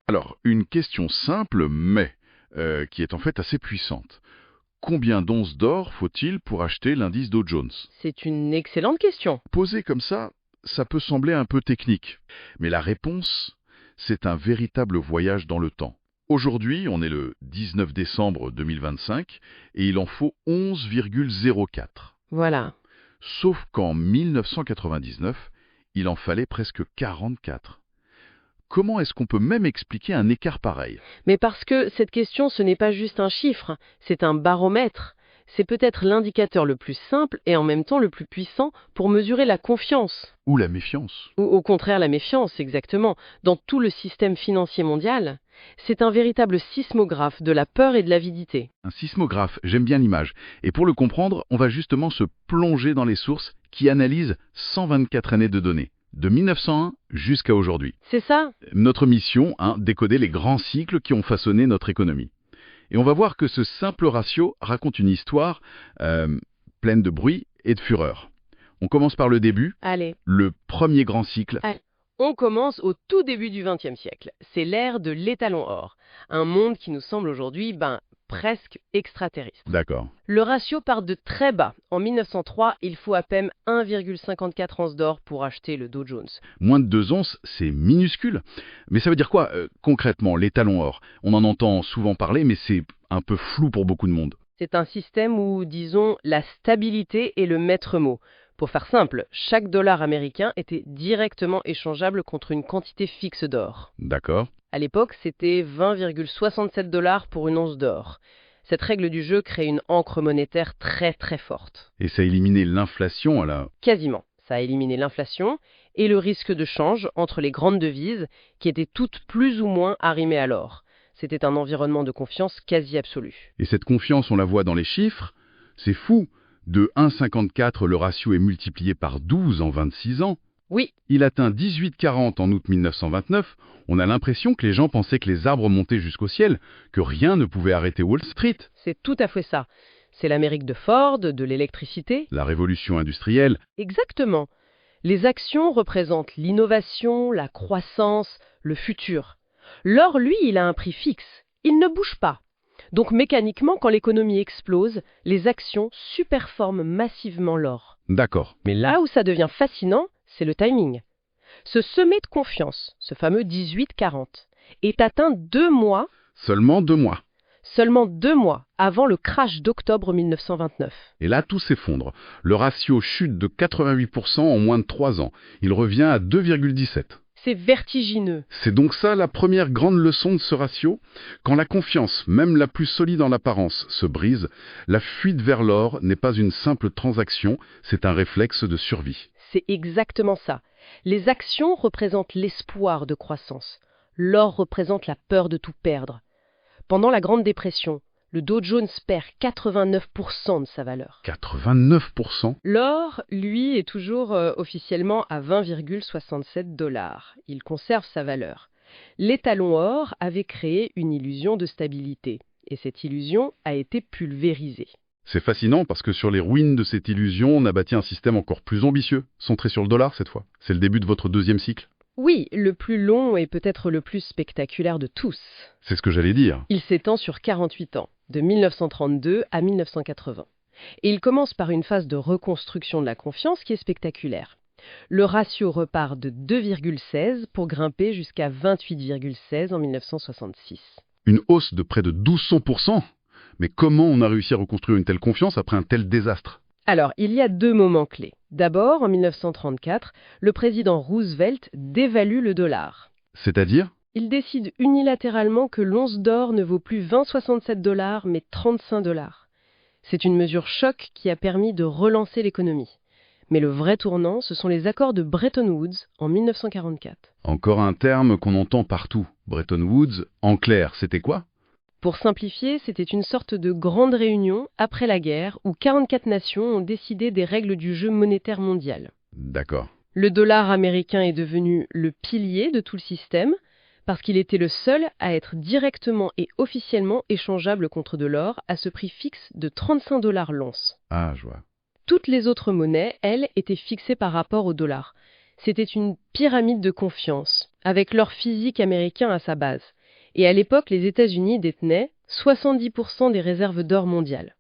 Alors, une question simple, mais qui est en fait assez puissante. Combien d'onces d'or faut-il pour acheter l'indice Dow Jones? C'est une excellente question. Posé comme ça peut sembler un peu technique. Mais la réponse, c'est un véritable voyage dans le temps. Aujourd'hui, on est le 19 décembre 2025 et il en faut 11,04. Voilà. Sauf qu'en 1999, il en fallait presque 44. Comment est-ce qu'on peut même expliquer un écart pareil? Mais parce que cette question, ce n'est pas juste un chiffre, c'est un baromètre. C'est peut-être l'indicateur le plus simple et en même temps le plus puissant pour mesurer la confiance, Ou la méfiance? ou au contraire la méfiance, exactement, dans tout le système financier mondial. C'est un véritable sismographe de la peur et de l'avidité. Un sismographe, j'aime bien l'image. Et pour le comprendre, on va justement se plonger dans les sources qui analysent 124 années de données, de 1901 jusqu'à aujourd'hui. C'est ça? Notre mission, décoder les grands cycles qui ont façonné notre économie. Et on va voir que ce simple ratio raconte une histoire pleine de bruit et de fureur. On commence par le début, Allez. le premier grand cycle. On commence au tout début du XXe siècle. C'est l'ère de l'étalon or. Un monde qui nous semble aujourd'hui, presque extraterrestre. D'accord. Le ratio part de très bas. En 1903, il faut à peine 1,54 onces d'or pour acheter le Dow Jones. Moins de 2 onces, c'est minuscule. Mais ça veut dire quoi concrètement, l'étalon or? On en entend souvent parler, mais c'est un peu flou pour beaucoup de monde. C'est un système où, disons, la stabilité est le maître mot. Pour faire simple, chaque dollar américain était directement échangeable contre une quantité fixe d'or. D'accord. À l'époque, c'était 20,67 dollars pour une once d'or. Cette règle du jeu crée une encre monétaire très très forte. Et ça a éliminé l'inflation à la... Quasiment. Ça a éliminé l'inflation et le risque de change entre les grandes devises qui étaient toutes plus ou moins arrimées à l'or. C'était un environnement de confiance quasi absolu. Et cette confiance, on la voit dans les chiffres. C'est fou. De 1,54, le ratio est multiplié par 12 en 26 ans. Oui, Il atteint 18,40 en août 1929. On a l'impression que les gens pensaient que les arbres montaient jusqu'au ciel, que rien ne pouvait arrêter Wall Street. c'est tout à fait ça. C'est l'Amérique de Ford, de l'électricité. La révolution industrielle, Exactement. Les actions représentent l'innovation, la croissance, le futur. L'or, lui, il a un prix fixe. Il ne bouge pas. Donc mécaniquement, quand l'économie explose, les actions superforment massivement l'or. d'accord. Mais là où ça devient fascinant, c'est le timing. Ce sommet de confiance, ce fameux 18-40, est atteint 2 mois, Seulement 2 mois. seulement 2 mois, avant le crash d'octobre 1929. Et là, tout s'effondre. Le ratio chute de 88% en moins de 3 ans. Il revient à 2,17. C'est vertigineux. C'est donc ça la première grande leçon de ce ratio. Quand la confiance, même la plus solide en apparence, se brise, la fuite vers l'or n'est pas une simple transaction, c'est un réflexe de survie. C'est exactement ça. Les actions représentent l'espoir de croissance. L'or représente la peur de tout perdre. Pendant la Grande Dépression, le Dow Jones perd 89% de sa valeur. 89%? L'or, lui, est toujours officiellement à 20,67 dollars. Il conserve sa valeur. L'étalon or avait créé une illusion de stabilité. Et cette illusion a été pulvérisée. C'est fascinant parce que sur les ruines de cette illusion, on a bâti un système encore plus ambitieux, centré sur le dollar cette fois. C'est le début de votre deuxième cycle. Oui, le plus long et peut-être le plus spectaculaire de tous. C'est ce que j'allais dire. Il s'étend sur 48 ans, de 1932 à 1980. Et il commence par une phase de reconstruction de la confiance qui est spectaculaire. Le ratio repart de 2,16 pour grimper jusqu'à 28,16 en 1966. Une hausse de près de 1200%. Mais comment on a réussi à reconstruire une telle confiance après un tel désastre? Alors, il y a 2 moments clés. D'abord, en 1934, le président Roosevelt dévalue le dollar. C'est-à-dire? Il décide unilatéralement que l'once d'or ne vaut plus 20,67 dollars, mais 35 dollars. C'est une mesure choc qui a permis de relancer l'économie. Mais le vrai tournant, ce sont les accords de Bretton Woods en 1944. Encore un terme qu'on entend partout. Bretton Woods, en clair, c'était quoi? Pour simplifier, c'était une sorte de grande réunion après la guerre où 44 nations ont décidé des règles du jeu monétaire mondial. D'accord. Le dollar américain est devenu le pilier de tout le système parce qu'il était le seul à être directement et officiellement échangeable contre de l'or à ce prix fixe de 35 dollars l'once. Ah, je vois. Toutes les autres monnaies, elles, étaient fixées par rapport au dollar. C'était une pyramide de confiance, avec l'or physique américain à sa base. Et à l'époque, les États-Unis détenaient 70% des réserves d'or mondiales.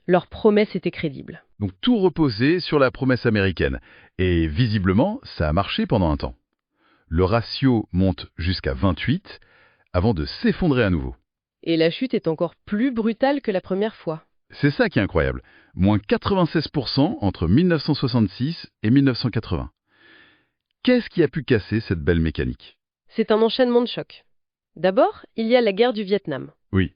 Leur promesse était crédible. Donc tout reposait sur la promesse américaine. Et visiblement, ça a marché pendant un temps. Le ratio monte jusqu'à 28 avant de s'effondrer à nouveau. Et la chute est encore plus brutale que la première fois. C'est ça qui est incroyable. Moins 96% entre 1966 et 1980. Qu'est-ce qui a pu casser cette belle mécanique? C'est un enchaînement de chocs. D'abord, il y a la guerre du Vietnam. Oui,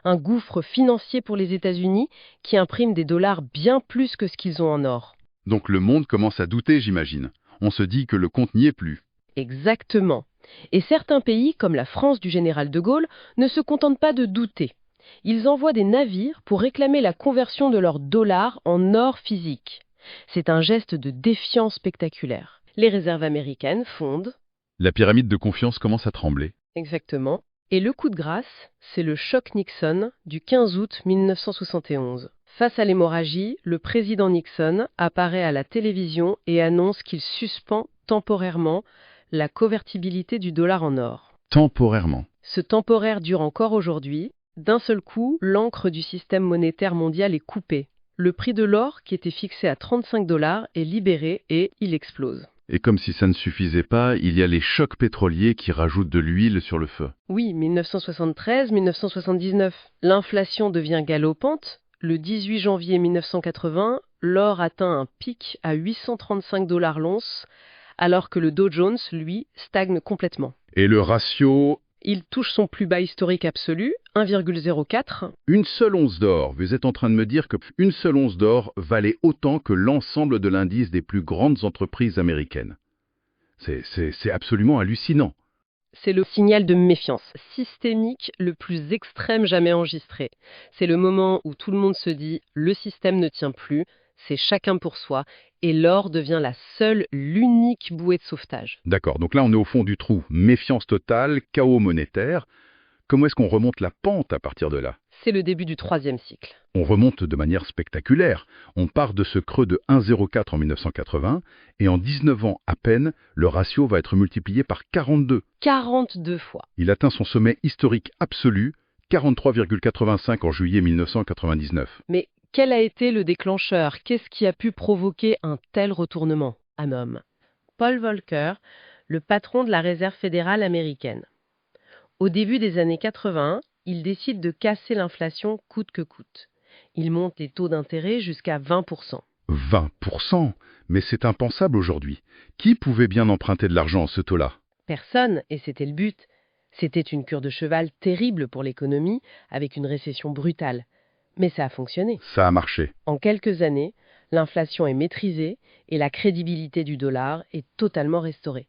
Un gouffre financier pour les États-Unis qui imprime des dollars bien plus que ce qu'ils ont en or. donc le monde commence à douter, j'imagine. On se dit que le compte n'y est plus. Exactement. Et certains pays, comme la France du général de Gaulle, ne se contentent pas de douter. Ils envoient des navires pour réclamer la conversion de leurs dollars en or physique. C'est un geste de défiance spectaculaire. Les réserves américaines fondent. La pyramide de confiance commence à trembler. Exactement. Et le coup de grâce, c'est le choc Nixon du 15 août 1971. Face à l'hémorragie, le président Nixon apparaît à la télévision et annonce qu'il suspend temporairement la convertibilité du dollar en or. Temporairement. Ce temporaire dure encore aujourd'hui. D'un seul coup, l'encre du système monétaire mondial est coupée. Le prix de l'or, qui était fixé à 35 dollars, est libéré et il explose. Et comme si ça ne suffisait pas, il y a les chocs pétroliers qui rajoutent de l'huile sur le feu. Oui, 1973-1979. L'inflation devient galopante. Le 18 janvier 1980, l'or atteint un pic à 835 dollars l'once, alors que le Dow Jones, lui, stagne complètement. Et le ratio, Il touche son plus bas historique absolu, 1,04. une seule once d'or. Vous êtes en train de me dire que une seule once d'or valait autant que l'ensemble de l'indice des plus grandes entreprises américaines. C'est absolument hallucinant. C'est le signal de méfiance systémique le plus extrême jamais enregistré. C'est le moment où tout le monde se dit « le système ne tient plus », c'est chacun pour soi, et l'or devient l'unique bouée de sauvetage. D'accord, donc là on est au fond du trou. Méfiance totale, chaos monétaire. Comment est-ce qu'on remonte la pente à partir de là? C'est le début du troisième cycle. On remonte de manière spectaculaire. On part de ce creux de 1,04 en 1980 et en 19 ans à peine, le ratio va être multiplié par 42. 42 fois. Il atteint son sommet historique absolu, 43,85 en juillet 1999. Mais quel a été le déclencheur? Qu'est-ce qui a pu provoquer un tel retournement? Un homme. Paul Volcker, le patron de la Réserve fédérale américaine. Au début des années 80, il décide de casser l'inflation coûte que coûte. Il monte les taux d'intérêt jusqu'à 20%. 20%? Mais c'est impensable aujourd'hui. Qui pouvait bien emprunter de l'argent à ce taux-là? Personne, et c'était le but. C'était une cure de cheval terrible pour l'économie, avec une récession brutale. Mais ça a fonctionné. Ça a marché. En quelques années, l'inflation est maîtrisée et la crédibilité du dollar est totalement restaurée.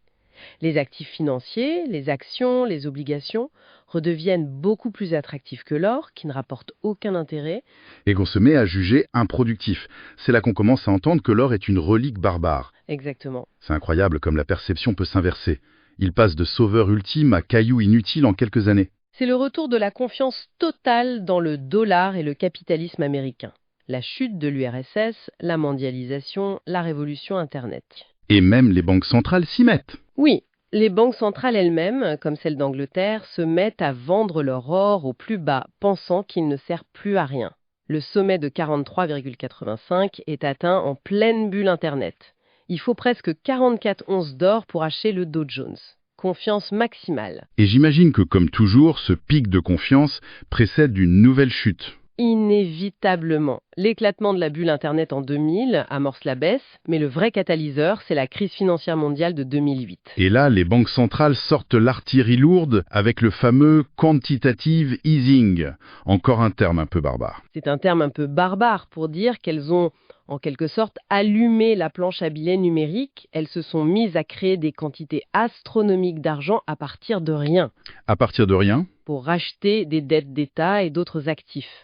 Les actifs financiers, les actions, les obligations redeviennent beaucoup plus attractifs que l'or, qui ne rapporte aucun intérêt. Et qu'on se met à juger improductif. C'est là qu'on commence à entendre que l'or est une relique barbare. Exactement. C'est incroyable comme la perception peut s'inverser. Il passe de sauveur ultime à caillou inutile en quelques années. C'est le retour de la confiance totale dans le dollar et le capitalisme américain. La chute de l'URSS, la mondialisation, la révolution Internet. Et même les banques centrales s'y mettent. Oui, les banques centrales elles-mêmes, comme celle d'Angleterre, se mettent à vendre leur or au plus bas, pensant qu'il ne sert plus à rien. Le sommet de 43,85 est atteint en pleine bulle Internet. Il faut presque 44 onces d'or pour acheter le Dow Jones. Confiance maximale. Et j'imagine que, comme toujours, ce pic de confiance précède d'une nouvelle chute. Inévitablement. L'éclatement de la bulle Internet en 2000 amorce la baisse, mais le vrai catalyseur, c'est la crise financière mondiale de 2008. Et là, les banques centrales sortent l'artillerie lourde avec le fameux quantitative easing. Encore un terme un peu barbare. C'est un terme un peu barbare pour dire qu'elles ont, en quelque sorte, allumé la planche à billets numérique. Elles se sont mises à créer des quantités astronomiques d'argent à partir de rien. À partir de rien? Pour racheter des dettes d'État et d'autres actifs.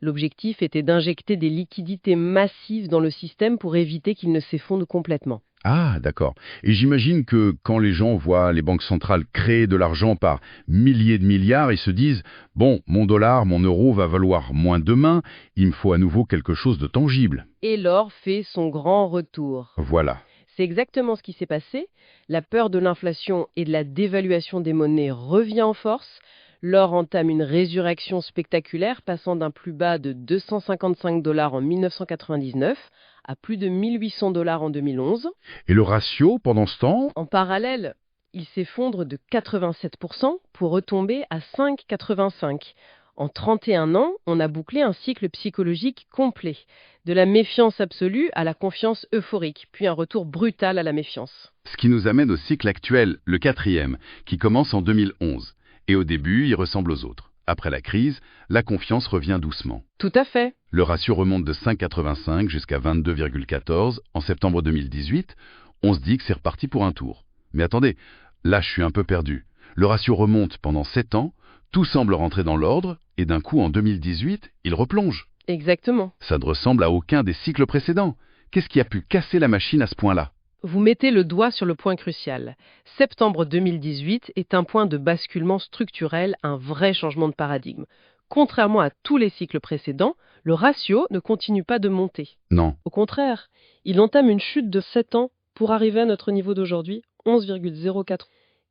L'objectif était d'injecter des liquidités massives dans le système pour éviter qu'il ne s'effondre complètement. Ah, d'accord. Et j'imagine que quand les gens voient les banques centrales créer de l'argent par milliers de milliards, ils se disent « Bon, mon dollar, mon euro va valoir moins demain, il me faut à nouveau quelque chose de tangible. » Et l'or fait son grand retour. Voilà. C'est exactement ce qui s'est passé. La peur de l'inflation et de la dévaluation des monnaies revient en force. L'or entame une résurrection spectaculaire, passant d'un plus bas de 255 $ en 1999 à plus de 1800 $ en 2011. Et le ratio, pendant ce temps? En parallèle, il s'effondre de 87% pour retomber à 5,85. En 31 ans, on a bouclé un cycle psychologique complet, de la méfiance absolue à la confiance euphorique, puis un retour brutal à la méfiance. Ce qui nous amène au cycle actuel, le quatrième, qui commence en 2011. Et au début, il ressemble aux autres. Après la crise, la confiance revient doucement. Tout à fait. Le ratio remonte de 5,85 jusqu'à 22,14 en septembre 2018. On se dit que c'est reparti pour un tour. Mais attendez, là je suis un peu perdu. Le ratio remonte pendant 7 ans, tout semble rentrer dans l'ordre, et d'un coup en 2018, il replonge. Exactement. Ça ne ressemble à aucun des cycles précédents. Qu'est-ce qui a pu casser la machine à ce point-là? Vous mettez le doigt sur le point crucial. Septembre 2018 est un point de basculement structurel, un vrai changement de paradigme. Contrairement à tous les cycles précédents, le ratio ne continue pas de monter. Non. Au contraire, il entame une chute de 7 ans pour arriver à notre niveau d'aujourd'hui, 11,04.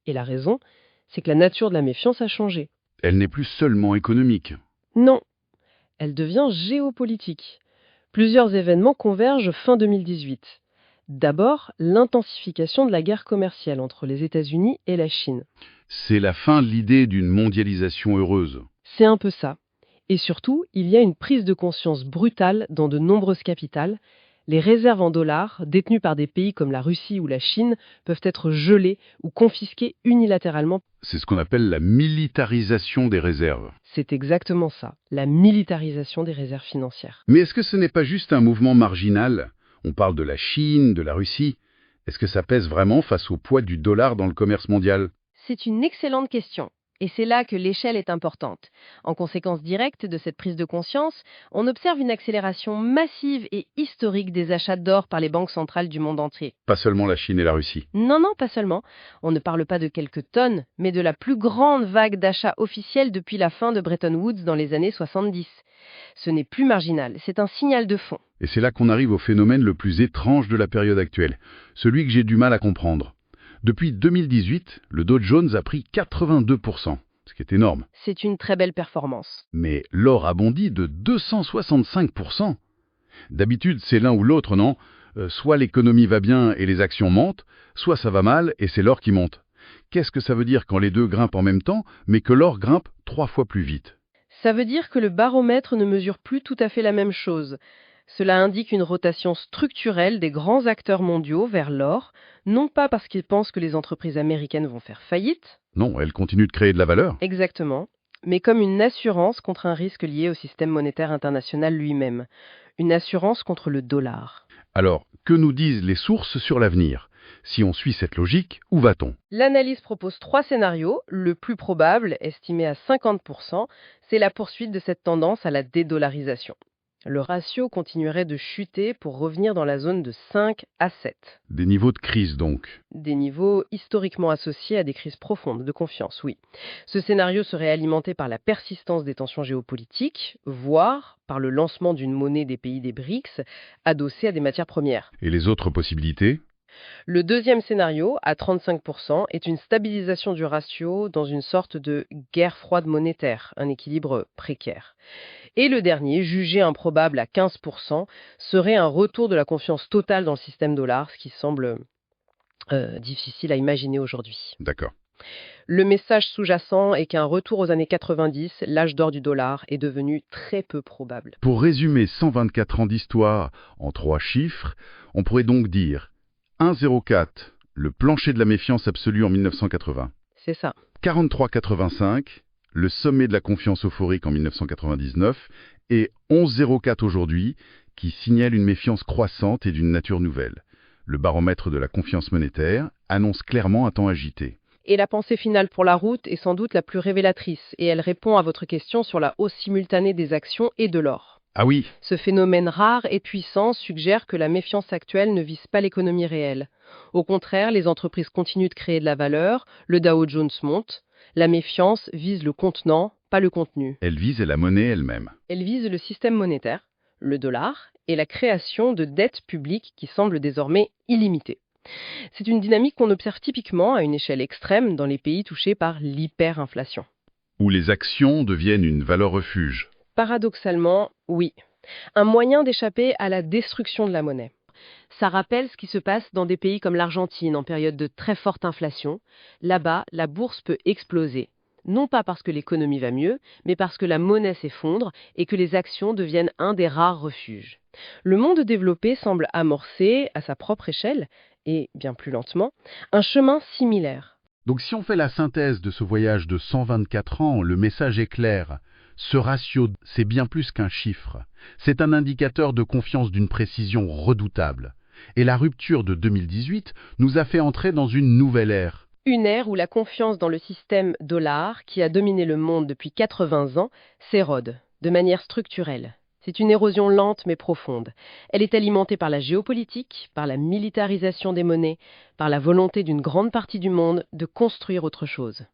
Et la raison, c'est que la nature de la méfiance a changé. Elle n'est plus seulement économique. Non, elle devient géopolitique. Plusieurs événements convergent fin 2018. D'abord, l'intensification de la guerre commerciale entre les États-Unis et la Chine. C'est la fin de l'idée d'une mondialisation heureuse. C'est un peu ça. Et surtout, il y a une prise de conscience brutale dans de nombreuses capitales. Les réserves en dollars, détenues par des pays comme la Russie ou la Chine, peuvent être gelées ou confisquées unilatéralement. C'est ce qu'on appelle la militarisation des réserves. C'est exactement ça, la militarisation des réserves financières. Mais est-ce que ce n'est pas juste un mouvement marginal? On parle de la Chine, de la Russie. Est-ce que ça pèse vraiment face au poids du dollar dans le commerce mondial? C'est une excellente question. Et c'est là que l'échelle est importante. En conséquence directe de cette prise de conscience, on observe une accélération massive et historique des achats d'or par les banques centrales du monde entier. Pas seulement la Chine et la Russie. Non, non, pas seulement. On ne parle pas de quelques tonnes, mais de la plus grande vague d'achats officiels depuis la fin de Bretton Woods dans les années 70. Ce n'est plus marginal, c'est un signal de fond. Et c'est là qu'on arrive au phénomène le plus étrange de la période actuelle, celui que j'ai du mal à comprendre. Depuis 2018, le Dow Jones a pris 82%, ce qui est énorme. C'est une très belle performance. Mais l'or a bondi de 265%. D'habitude, c'est l'un ou l'autre, non? Soit l'économie va bien et les actions montent, soit ça va mal et c'est l'or qui monte. Qu'est-ce que ça veut dire quand les deux grimpent en même temps, mais que l'or grimpe 3 fois plus vite? Ça veut dire que le baromètre ne mesure plus tout à fait la même chose. Cela indique une rotation structurelle des grands acteurs mondiaux vers l'or, non pas parce qu'ils pensent que les entreprises américaines vont faire faillite. Non, elles continuent de créer de la valeur. Exactement, mais comme une assurance contre un risque lié au système monétaire international lui-même. Une assurance contre le dollar. Alors, que nous disent les sources sur l'avenir? Si on suit cette logique, où va-t-on? L'analyse propose 3 scénarios. Le plus probable, estimé à 50%, c'est la poursuite de cette tendance à la dédollarisation. Le ratio continuerait de chuter pour revenir dans la zone de 5 à 7. Des niveaux de crise donc. Des niveaux historiquement associés à des crises profondes de confiance, oui. Ce scénario serait alimenté par la persistance des tensions géopolitiques, voire par le lancement d'une monnaie des pays des BRICS adossée à des matières premières. Et les autres possibilités? Le deuxième scénario, à 35%, est une stabilisation du ratio dans une sorte de guerre froide monétaire, un équilibre précaire. Et le dernier, jugé improbable à 15%, serait un retour de la confiance totale dans le système dollar, ce qui semble difficile à imaginer aujourd'hui. D'accord. Le message sous-jacent est qu'un retour aux années 90, l'âge d'or du dollar, est devenu très peu probable. Pour résumer 124 ans d'histoire en 3 chiffres, on pourrait donc dire 1,04, le plancher de la méfiance absolue en 1980. C'est ça. 43,85, le sommet de la confiance euphorique en 1999, et 11,04 aujourd'hui, qui signale une méfiance croissante et d'une nature nouvelle. Le baromètre de la confiance monétaire annonce clairement un temps agité. Et la pensée finale pour la route est sans doute la plus révélatrice, et elle répond à votre question sur la hausse simultanée des actions et de l'or. Ah oui, Ce phénomène rare et puissant suggère que la méfiance actuelle ne vise pas l'économie réelle. Au contraire, les entreprises continuent de créer de la valeur, le Dow Jones monte. La méfiance vise le contenant, pas le contenu. elle vise la monnaie elle-même. Elle vise le système monétaire, le dollar, et la création de dettes publiques qui semblent désormais illimitées. C'est une dynamique qu'on observe typiquement à une échelle extrême dans les pays touchés par l'hyperinflation. Où les actions deviennent une valeur refuge. Paradoxalement, oui. Un moyen d'échapper à la destruction de la monnaie. Ça rappelle ce qui se passe dans des pays comme l'Argentine en période de très forte inflation. Là-bas, la bourse peut exploser. Non pas parce que l'économie va mieux, mais parce que la monnaie s'effondre et que les actions deviennent un des rares refuges. Le monde développé semble amorcer, à sa propre échelle, et bien plus lentement, un chemin similaire. Donc si on fait la synthèse de ce voyage de 124 ans, le message est clair. Ce ratio, c'est bien plus qu'un chiffre. C'est un indicateur de confiance d'une précision redoutable. Et la rupture de 2018 nous a fait entrer dans une nouvelle ère. Une ère où la confiance dans le système dollar, qui a dominé le monde depuis 80 ans, s'érode de manière structurelle. C'est une érosion lente mais profonde. Elle est alimentée par la géopolitique, par la militarisation des monnaies, par la volonté d'une grande partie du monde de construire autre chose.